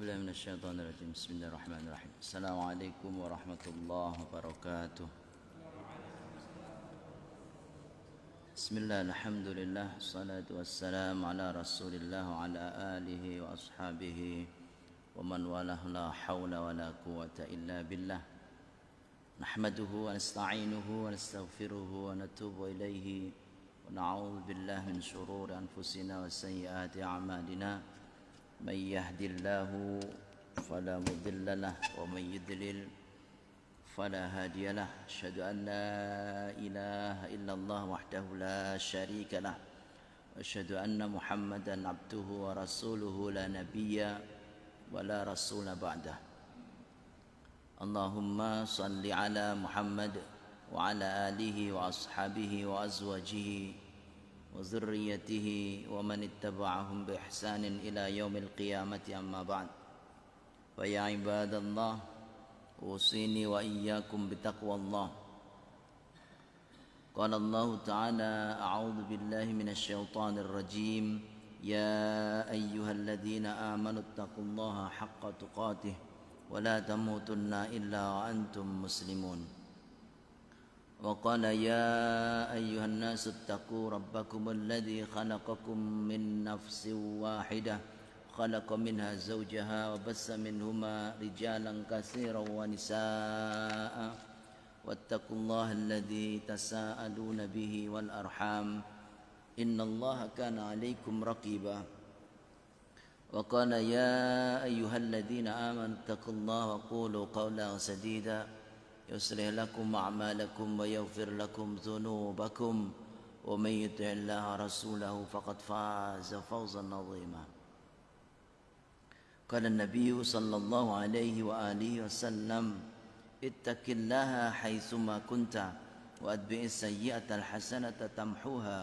بالله من الشيطان الرجيم بسم الله الرحمن الرحيم السلام عليكم ورحمة الله وبركاته بسم الله الحمد لله الصلاة والسلام على رسول الله وعلى آله وأصحابه ومن والاه لا حول ولا قوة إلا بالله نحمده ونستعينه ونستغفره ونتوب إليه ونعوذ بالله من شرور أنفسنا وسيئات أعمالنا من يهد الله فلا مضل له ومن يضلل فلا هادي له أشهد أن لا إله إلا الله وحده لا شريك له وأشهد أن محمدا عبده ورسوله لا نبي ولا رسول بعده اللهم صل على محمد وعلى آله وأصحابه وأزواجه وذريته ومن اتبعهم بإحسان إلى يوم القيامة أما بعد فيا عباد الله أوصيني وإياكم بتقوى الله قال الله تعالى أعوذ بالله من الشيطان الرجيم يا أيها الذين آمنوا اتقوا الله حق تقاته ولا تموتن إلا وأنتم مسلمون وقال يا أيها الناس اتقوا ربكم الذي خلقكم من نفس واحدة خلق منها زوجها وبث منهما رجالا كثيرا ونساء واتقوا الله الذي تساءلون به والأرحام إن الله كان عليكم رقيبا وقال يا أيها الذين آمنوا اتقوا الله وقولوا قولا سديدا يصلح لكم أعمالكم ويغفر لكم ذنوبكم ومن يطع الله ورسوله فقد فاز فوزا عظيما قال النبي صلى الله عليه وآله وسلم اتق الله حيثما كنت وأتبع السيئة الحسنة تمحوها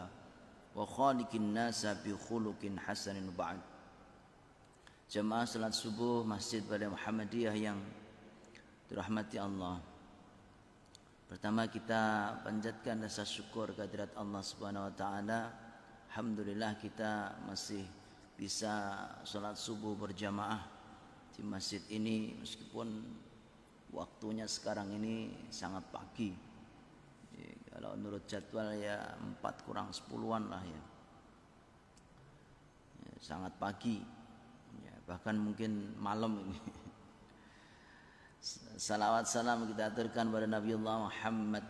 وخالق الناس بخلق حسن بعد. Jemaah salat subuh Masjid Balai Muhammadiyah yang dirahmati Allah. Pertama kita panjatkan rasa syukur kehadirat Allah Subhanahu wa taala. Alhamdulillah kita masih bisa salat subuh berjamaah di masjid ini meskipun waktunya sekarang ini sangat pagi. Jadi, kalau menurut jadwal ya 4 kurang 10-an lah ya. Sangat pagi. Ya, bahkan mungkin malam ini. Salawat salam kita aturkan pada Nabiullah Muhammad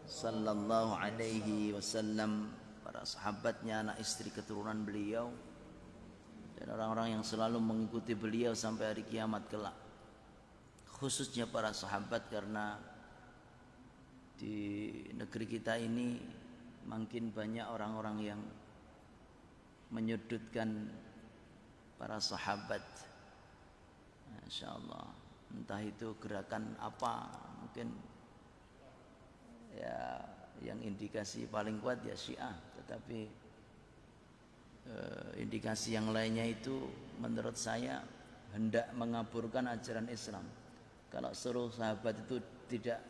sallallahu alaihi wasallam, para sahabatnya, anak istri keturunan beliau dan orang-orang yang selalu mengikuti beliau sampai hari kiamat kelak. Khususnya para sahabat, karena di negeri kita ini makin banyak orang-orang yang menyudutkan para sahabat. Insyaallah, entah itu gerakan apa, mungkin ya yang indikasi paling kuat ya Syiah, tetapi indikasi yang lainnya itu menurut saya hendak mengaburkan ajaran Islam. Kalau seluruh sahabat itu tidak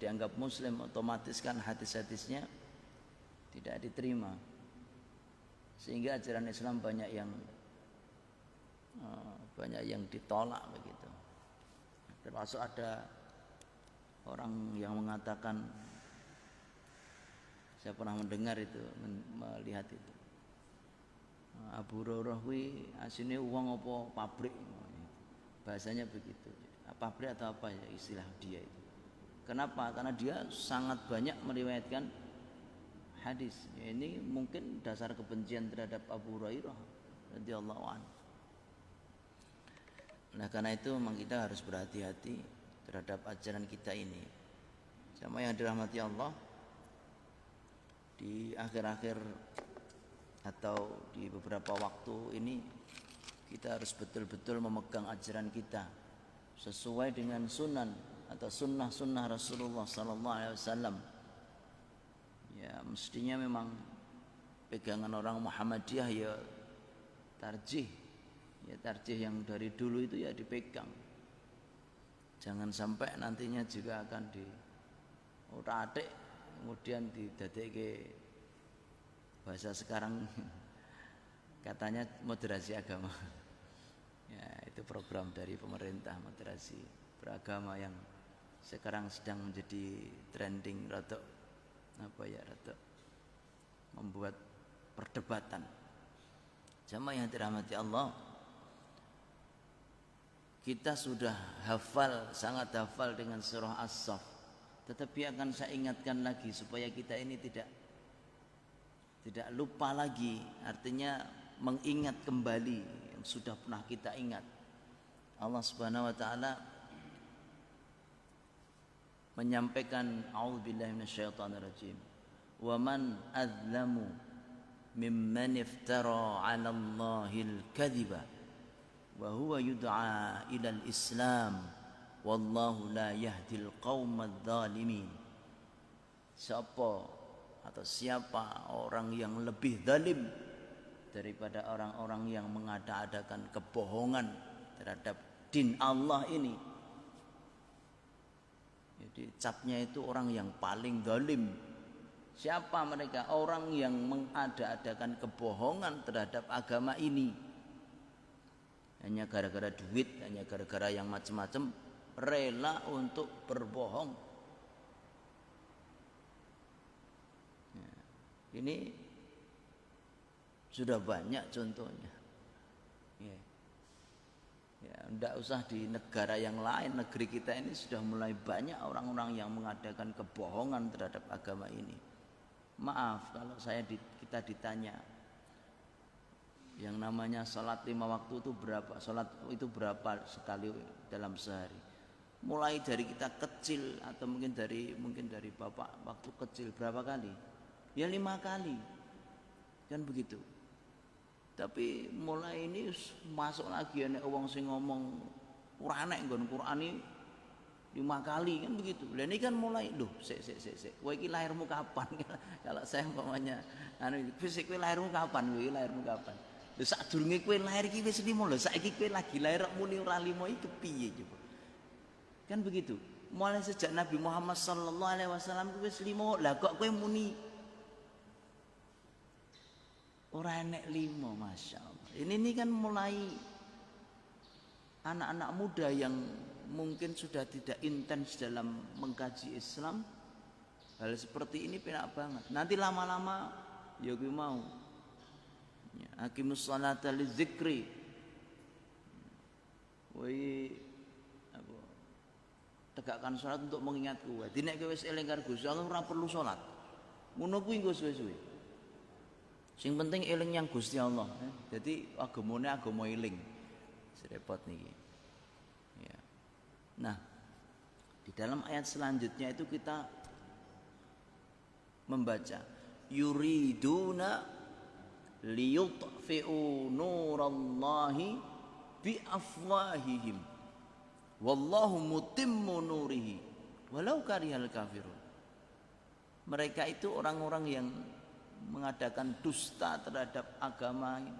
dianggap muslim, otomatis kan hadis-hadisnya tidak diterima, sehingga ajaran Islam banyak yang ditolak begitu. Termasuk ada orang yang mengatakan, saya pernah mendengar itu, melihat itu, Abu Hurairah kuwi asine uang apa pabrik, bahasanya begitu. Pabrik atau apa ya istilah dia itu. Kenapa? Karena dia sangat banyak meriwayatkan hadis. Ini mungkin dasar kebencian terhadap Abu Hurairah radhiyallahu anhu. Nah, karena itu memang kita harus berhati-hati terhadap ajaran kita ini. Sama yang dirahmati Allah, di akhir-akhir atau di beberapa waktu ini kita harus betul-betul memegang ajaran kita sesuai dengan sunan atau sunnah-sunnah Rasulullah sallallahu alaihi wasallam. Ya, mestinya memang pegangan orang Muhammadiyah ya tarjih yang dari dulu itu ya dipegang. Jangan sampai nantinya juga akan diutak-atik kemudian didadekke bahasa sekarang katanya moderasi agama. Ya, program dari pemerintah moderasi beragama yang sekarang sedang menjadi trending rada membuat perdebatan. Jamaah yang dirahmati Allah, kita sudah hafal, sangat hafal dengan surah As-Saff. Tetapi akan saya ingatkan lagi supaya kita ini tidak lupa lagi, artinya mengingat kembali yang sudah pernah kita ingat. Allah Subhanahu wa taala menyampaikan a'udzubillahi minasyaitonirrajim. Wa man adzlamu mimman iftara 'ala Allahil kadhiba wa huwa yud'a ilal Islam wallahu la yahdil qaumadz zalimin. Siapa orang yang lebih zalim daripada orang-orang yang mengada-adakan kebohongan terhadap din Allah ini. Jadi capnya itu orang yang paling zalim. Siapa mereka? Orang yang mengada-adakan kebohongan terhadap agama ini. Hanya gara-gara duit, hanya gara-gara yang macam-macam, rela untuk berbohong. Ya, ini sudah banyak contohnya. Ya, tidak usah di negara yang lain, negeri kita ini sudah mulai banyak orang-orang yang mengadakan kebohongan terhadap agama ini. Maaf kalau kita ditanya, yang namanya salat 5 waktu itu berapa? Salat itu berapa sekali dalam sehari? Mulai dari kita kecil atau mungkin dari bapak waktu kecil berapa kali? Ya 5 kali, kan begitu. Tapi mulai ini masuk lagi nek wong sing ngomong ora nek nggon Quran iki 5 kali kan begitu. Lah ini kan mulai sik. Kowe iki lahirmu kapan? Kalau saya umpamanya fisik kowe lahirmu kapan? Kowe iki lahirmu kapan? Lha sadurunge kowe lahir iki wis 5 lho. Saiki kowe lagi lahir muni ora 5 iki piye coba? Kan begitu. Mulai sejak Nabi Muhammad sallallahu alaihi wasallam wis 5. Lah kok kowe muni ora enek 5, Masya Allah. Ini kan mulai anak-anak muda yang mungkin sudah tidak intens dalam mengkaji Islam. Hal seperti ini penak banget. Nanti lama-lama ya gue mau. Ya, aqimus sholata lidzikri. Tegakkan salat untuk mengingatku. Dadi nek kowe wis eling karo Gusti Allah ora perlu salat. Ngono kuwi engko suwe-suwe. Sing penting eling yang Gusti Allah. Jadi agamane agama eling. Serepot niki. Ya. Nah, di dalam ayat selanjutnya itu kita membaca yuriduna liyutfi'u nurallahi biafwahihim wallahu mutimmu nurihi walau karihal kafirun. Mereka itu orang-orang yang mengadakan dusta terhadap agama ini.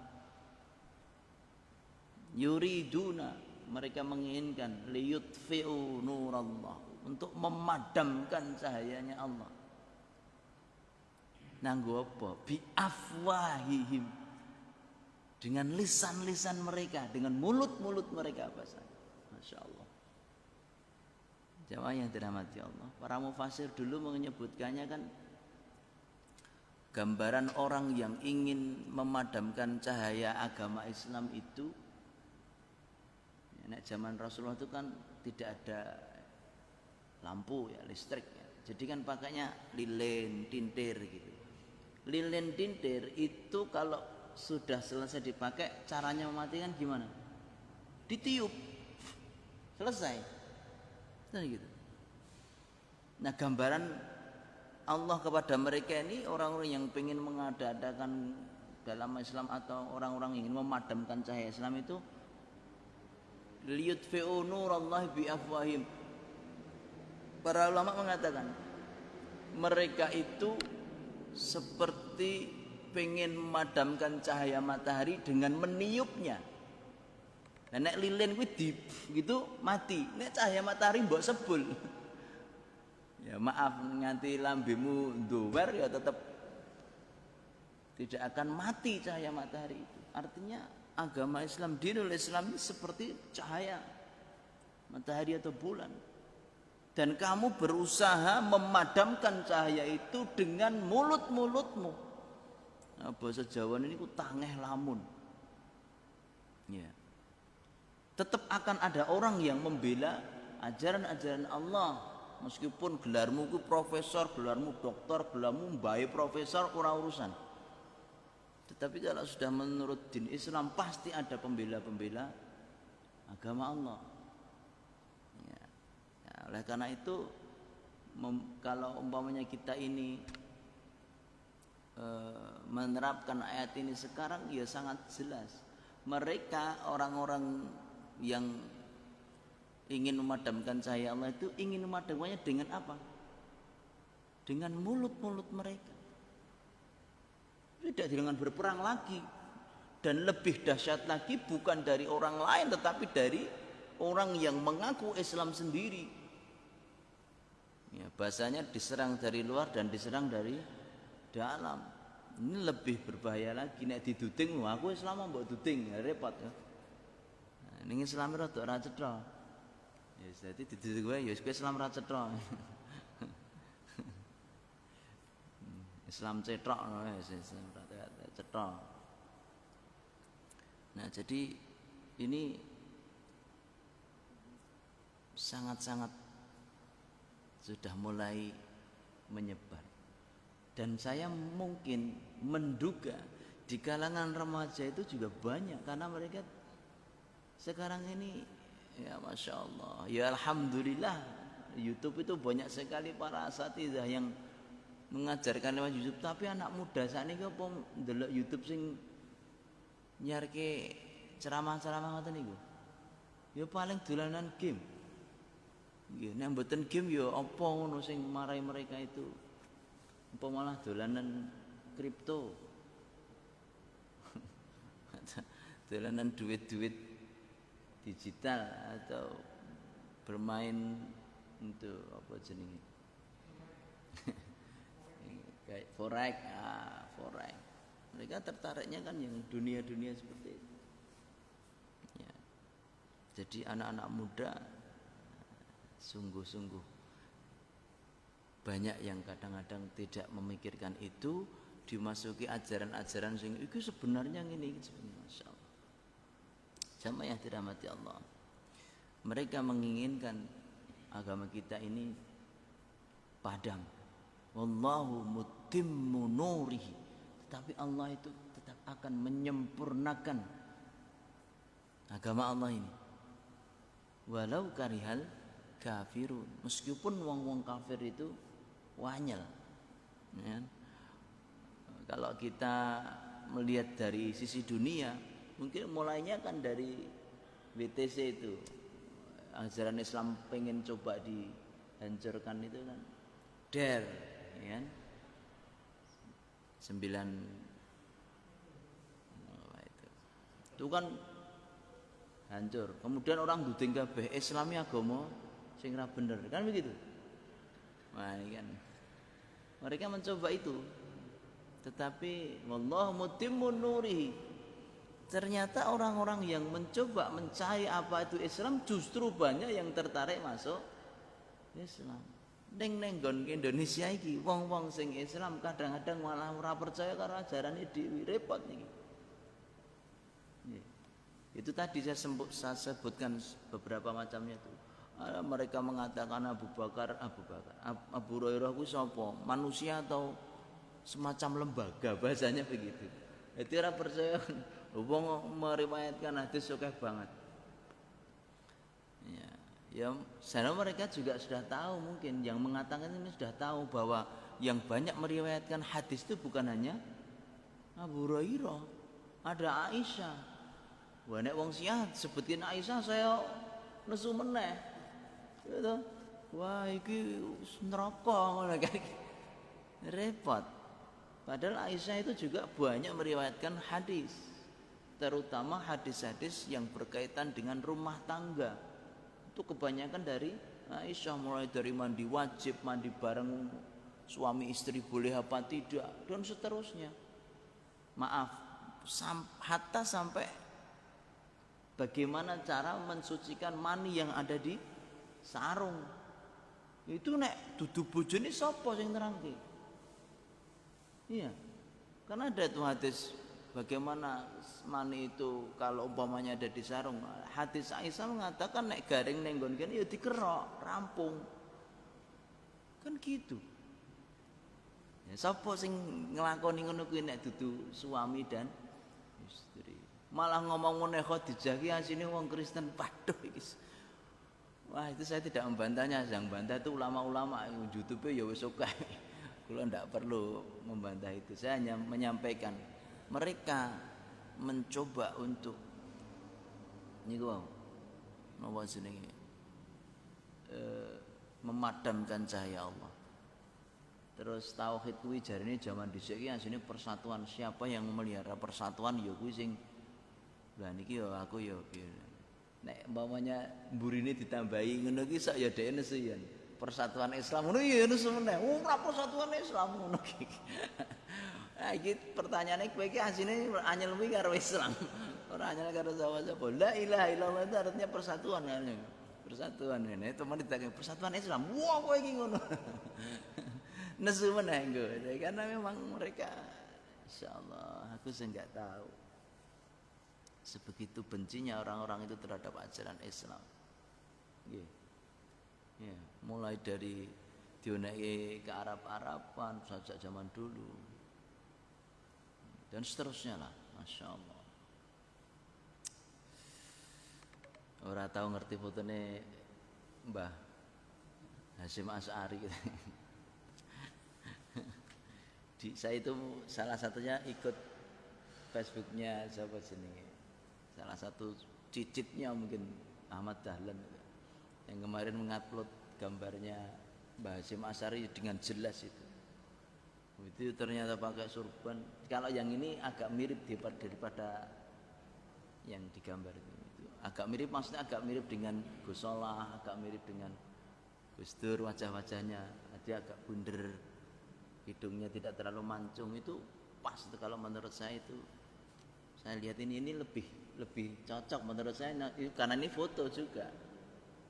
Yuriduna, mereka menginginkan liyutfi'u nurallah, untuk memadamkan cahayanya Allah. Nanggo apa? Bi afwahihim, dengan lisan-lisan mereka, dengan mulut-mulut mereka bahasa. Masya Allah. Jamaah yang dirahmati Allah, para mufasir dulu menyebutkannya kan gambaran orang yang ingin memadamkan cahaya agama Islam itu. Nek zaman Rasulullah itu kan tidak ada lampu ya, listrik ya. Jadi kan pakainya lilin, tintir gitu. Lilin tintir itu kalau sudah selesai dipakai, caranya mematikan gimana? Ditiup. Selesai. Nah gitu. Nah, gambaran Allah kepada mereka ini orang-orang yang ingin mengada-adakan dalam Islam atau orang-orang yang ingin memadamkan cahaya Islam itu liyutfi'u nurallahi biafwahim. Para ulama mengatakan mereka itu seperti pengen memadamkan cahaya matahari dengan meniupnya. Nah, nek lilin kuwi gitu mati. Nek cahaya matahari mbok sebul. Ya maaf nganti lambemu nduwer ya tetap tidak akan mati cahaya matahari itu. Artinya agama Islam, dinul Islam ini seperti cahaya matahari atau bulan. Dan kamu berusaha memadamkan cahaya itu dengan mulut-mulutmu. Nah, bahasa Jawa ini ku tangeh lamun. Ya. Tetap akan ada orang yang membela ajaran-ajaran Allah. Meskipun gelarmu ku profesor, gelarmu doktor, gelarmu mbae profesor, ora urusan. Tetapi kalau sudah menurut din Islam pasti ada pembela-pembela agama Allah. Ya. Ya, oleh karena itu kalau umpamanya kita ini menerapkan ayat ini sekarang, ya sangat jelas. Mereka orang-orang yang ingin memadamkan cahaya Allah itu ingin memadamkannya dengan apa? Dengan mulut-mulut mereka. Tidak dengan berperang lagi. Dan lebih dahsyat lagi bukan dari orang lain tetapi dari orang yang mengaku Islam sendiri. Ya, bahasanya diserang dari luar dan diserang dari dalam. Ini lebih berbahaya lagi. Nek diduding, aku Islam mbok duding, ya repot ya. Nah, ning Islam rada ora cetha. Ya dadi diduding kowe ya Islam ora cetha. Islam cetok Islam cetok. Nah, jadi ini sangat-sangat sudah mulai menyebar. Dan saya mungkin menduga di kalangan remaja itu juga banyak, karena mereka sekarang ini ya Masya Allah, ya Alhamdulillah, YouTube itu banyak sekali para asatidzah yang mengajarkan lewat YouTube. Tapi anak muda saat ini apa ndelok YouTube sing nyarke ceramah-ceramah ngoten niku, ya paling dolanan game. Nggih, nek mboten game ya apa ngono sing marai mereka itu. Apa malah dolanan kripto. Dolanan duit-duit digital atau bermain untuk apa jenenge? Kayak forex, forex. Mereka tertariknya kan yang dunia-dunia seperti itu. Ya. Jadi anak-anak muda sungguh-sungguh banyak yang kadang-kadang tidak memikirkan itu, dimasuki ajaran-ajaran sing itu sebenarnya ngene iki sebenarnya. Masyaallah. Jamaah yang dirahmati Allah. Mereka menginginkan agama kita ini padam. Wallahu mutimmu nurihi. Tetapi Allah itu tetap akan menyempurnakan agama Allah ini. Walau karihal kafirun. Meskipun wong-wong kafir itu wanyel. Ya. Kalau kita melihat dari sisi dunia, mungkin mulainya kan dari WTC itu. Ajaran Islam pengen coba dihancurkan itu kan. Der, ya. 9 itu kan hancur. Kemudian orang duding kabeh Islami agama sing ra bener, kan begitu. Nah, ini kan mereka mencoba itu. Tetapi wallahu mutimmu nurihi. Ternyata orang-orang yang mencoba mencari apa itu Islam justru banyak yang tertarik masuk Islam. Ning nggon Indonesia iki wong-wong sing Islam kadang-kadang malah ora percaya karo ajarane dhewe, repot niki. Itu tadi saya sebutkan beberapa macamnya itu. Mereka mengatakan Abu Hurairah itu sapa? Manusia atau semacam lembaga, bahasanya begitu. Jadi orang percaya wong meriwayatkan hadis akeh banget. Ya, sebenarnya mereka juga sudah tahu, mungkin yang mengatakan ini sudah tahu bahwa yang banyak meriwayatkan hadis itu bukan hanya Abu Hurairah, ada Aisyah. Wah, nek wong Syiah sebutin Aisyah saya nesu meneh. Gitu. Wah, iki neraka ngono kan. Repot. Padahal Aisyah itu juga banyak meriwayatkan hadis, terutama hadis-hadis yang berkaitan dengan rumah tangga. Itu kebanyakan dari Aisyah, mulai dari mandi wajib, mandi bareng suami istri boleh apa tidak, dan seterusnya. Maaf, hatta sampai bagaimana cara mensucikan mani yang ada di sarung. Itu nek dudu bojone sapa sing nerangke? Iya. Karena ada tuh hadis bagaimana mani itu kalau umpamanya ada di sarung. Hadis Aisyah mengatakan nek garing ning nggon kene ya dikerok, rampung. Kan gitu. Ya, sapa sing nglakoni ngono kuwi nek dudu suami dan istri. Malah ngomong ngene Khadijah ki asine wong Kristen. Waduh iki. Wah, itu saya tidak membantahnya, yang membantah itu ulama-ulama YouTube ya wis akeh. Kula ndak perlu membantah itu. Saya hanya menyampaikan mereka mencoba untuk niku napa jenenge memadamkan cahaya Allah. Terus tauhid kuwi jarine zaman dhisik iki asline persatuan. Siapa yang memelihara persatuan ya kuwi sing lah niki ya aku ya nek umpamanya mburine ditambahi ngono ki sak ya dhekne nesuyan. Persatuan Islam ngono ya nesu meneh. Ora persatuan Islam ngono ki. Nah iki pertanyaane kowe iki asline anyel kuwi karo Islam. Ora anyel karo sapa-sapa. La ilaha illallah itu artinya persatuan kan. Persatuan ini teman ditanya persatuan Islam. Wah kowe iki ngono. Nesu meneh engko. Karena memang mereka insyaallah aku sih enggak tahu. Sebegitu bencinya orang-orang itu terhadap ajaran Islam. Yeah. Yeah. Mulai dari dioneki ke Arab-Araban sejak zaman dulu dan seterusnya lah, masya Allah. Orang tahu ngerti fotonya Mbah Hasyim Asy'ari. Saya itu salah satunya ikut Facebooknya siapa jenenge. Salah satu cicitnya mungkin Ahmad Dahlan yang kemarin mengupload gambarnya Mbah Hasyim Asy'ari dengan jelas itu. Itu ternyata pakai surban. Kalau yang ini agak mirip daripada yang digambar itu. Agak mirip, maksudnya agak mirip dengan Gus Solah, agak mirip dengan Gus Dur wajah-wajahnya. Dia agak bunder, hidungnya tidak terlalu mancung. Itu pas itu kalau menurut saya itu. Saya lihat ini lebih cocok menurut saya karena ini foto juga.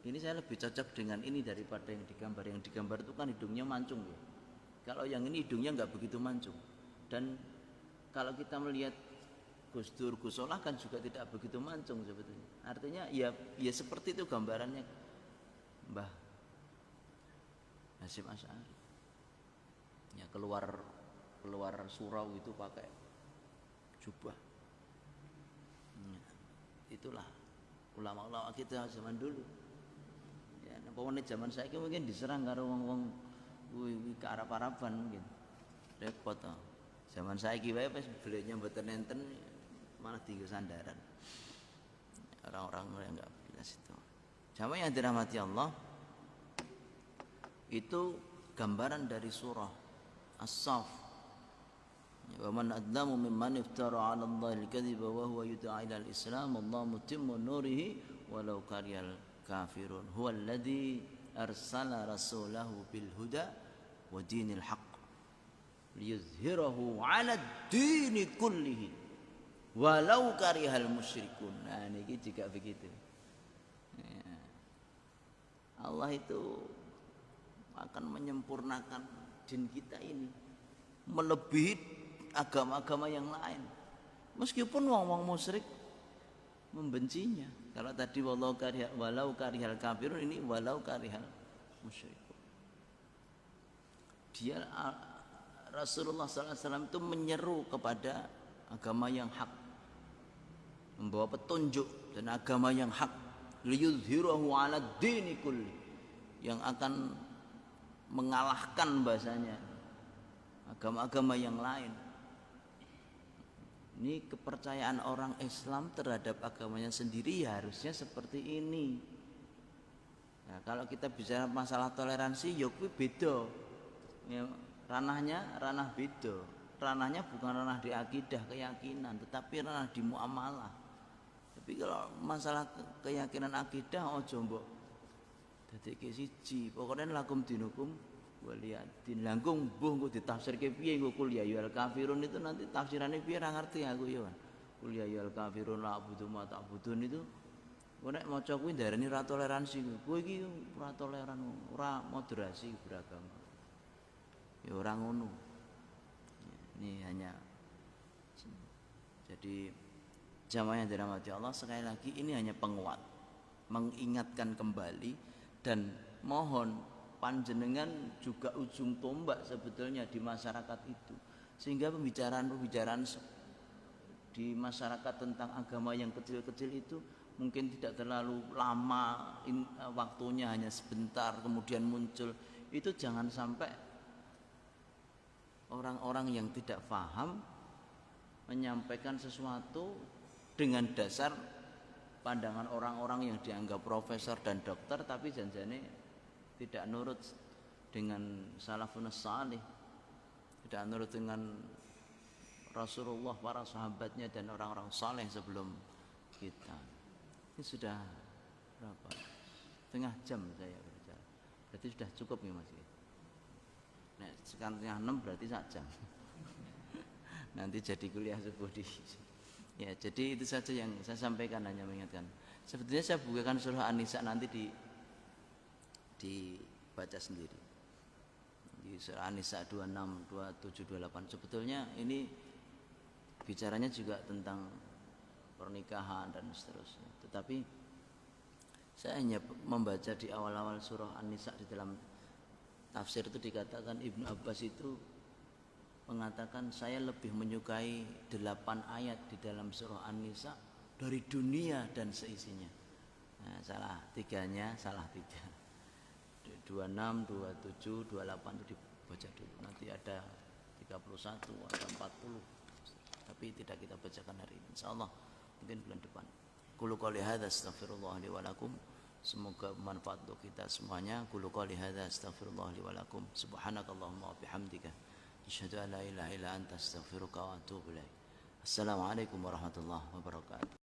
Ini saya lebih cocok dengan ini daripada yang digambar. Yang digambar itu kan hidungnya mancung ya. Kalau yang ini hidungnya nggak begitu mancung. Dan kalau kita melihat Gus Dur, Gus Solah kan juga tidak begitu mancung sebetulnya. Artinya ya seperti itu gambarannya Mbah Hasyim Asy'ari. Ya keluar surau itu pakai jubah. Itulah ulama-ulama kita zaman dulu. Ya, pokoknya zaman saya mungkin diserang karo wong-wong ke Arab-Araban mungkin. Repot toh. Zaman saya ki wae pas belinya mboten enten malah tinggal sandaran. Orang-orang yang enggak jelas itu. Jamaah yang dirahmati Allah, itu gambaran dari surah As-Saff. Wa man adlamu mimman iftara 'ala Allahi al-kadhiba wa huwa yud'a ila al-Islam wallahu mutimmu nurihi walau karihal kafirun. Huwa alladhi arsala rasulahu bil huda wa dinil haqq liyuzhirahu 'ala ad-dini kullihi walau karihal musyrikun. Nah niki juga begitu. Ya. Allah itu akan menyempurnakan din kita ini melebihi agama-agama yang lain. Meskipun wong-wong musyrik membencinya. Kalau tadi walau karihal kafirun, ini walau karihal musyrikun. Dia Rasulullah SAW itu menyeru kepada agama yang hak, membawa petunjuk dan agama yang hak, liyuzhirahu 'ala dini kulli, yang akan mengalahkan bahasanya agama-agama yang lain. Ini kepercayaan orang Islam terhadap agamanya sendiri ya harusnya seperti ini. Nah, kalau kita bicara masalah toleransi, ya kuwi beda. Ya, ranah beda. Ranahnya bukan ranah di akidah, keyakinan, tetapi ranah di muamalah. Tapi kalau masalah keyakinan akidah ojo mbok dadekke siji. Pokoknya lakum dinukum waliyadin. Langkung mbuh engko ditafsirke piye engko kul ya ayyuhal kafirun itu nanti tafsirannya piye ora ngerti aku ya. Kul ya ayyuhal kafirun la abudu ma ta'budun itu Kowe nek maca kuwi ndarani ora toleransi. Kowe iki ora toleran, ora moderasi beragama. Ya ora ngono. Ini hanya jadi jamaah yang dirahmati Allah, sekali lagi ini hanya penguat, mengingatkan kembali, dan mohon panjenengan juga ujung tombak sebetulnya di masyarakat itu, sehingga pembicaraan-pembicaraan di masyarakat tentang agama yang kecil-kecil itu mungkin tidak terlalu lama, waktunya hanya sebentar kemudian muncul. Itu jangan sampai orang-orang yang tidak paham menyampaikan sesuatu dengan dasar pandangan orang-orang yang dianggap profesor dan dokter, tapi janjane tidak nurut dengan salafun salih, tidak nurut dengan Rasulullah, para sahabatnya dan orang-orang saleh sebelum kita. Ini sudah berapa? Setengah jam saya berbicara. Berarti sudah cukup ya Mas. Nah, sekarang setengah 6 berarti 1 jam. Nanti jadi kuliah subuh di ya, jadi itu saja yang saya sampaikan, hanya mengingatkan. Sebetulnya saya bukakan surah An-Nisa nanti dibaca sendiri. Di surah An-Nisa 26, 27, 28. Sebetulnya ini bicaranya juga tentang pernikahan dan seterusnya. Tetapi saya hanya membaca di awal-awal surah An-Nisa, di dalam tafsir itu dikatakan Ibnu Abbas itu mengatakan saya lebih menyukai 8 ayat di dalam surah An-Nisa dari dunia dan seisinya. Nah, salah 3, 26, 27, 28 itu dibaca dulu. Nanti ada 31, ada 40. Tapi tidak kita bacakan hari ini. Insyaallah mungkin bulan depan. Qul qouli hadza astaghfirullah li wa lakum. Semoga bermanfaat untuk kita semuanya. Qul qouli hadza astaghfirullah li wa lakum. Subhanakallahumma wa bihamdika asyhadu an la ilaha illa anta astaghfiruka wa atubu ilaik. Assalamualaikum warahmatullahi wabarakatuh.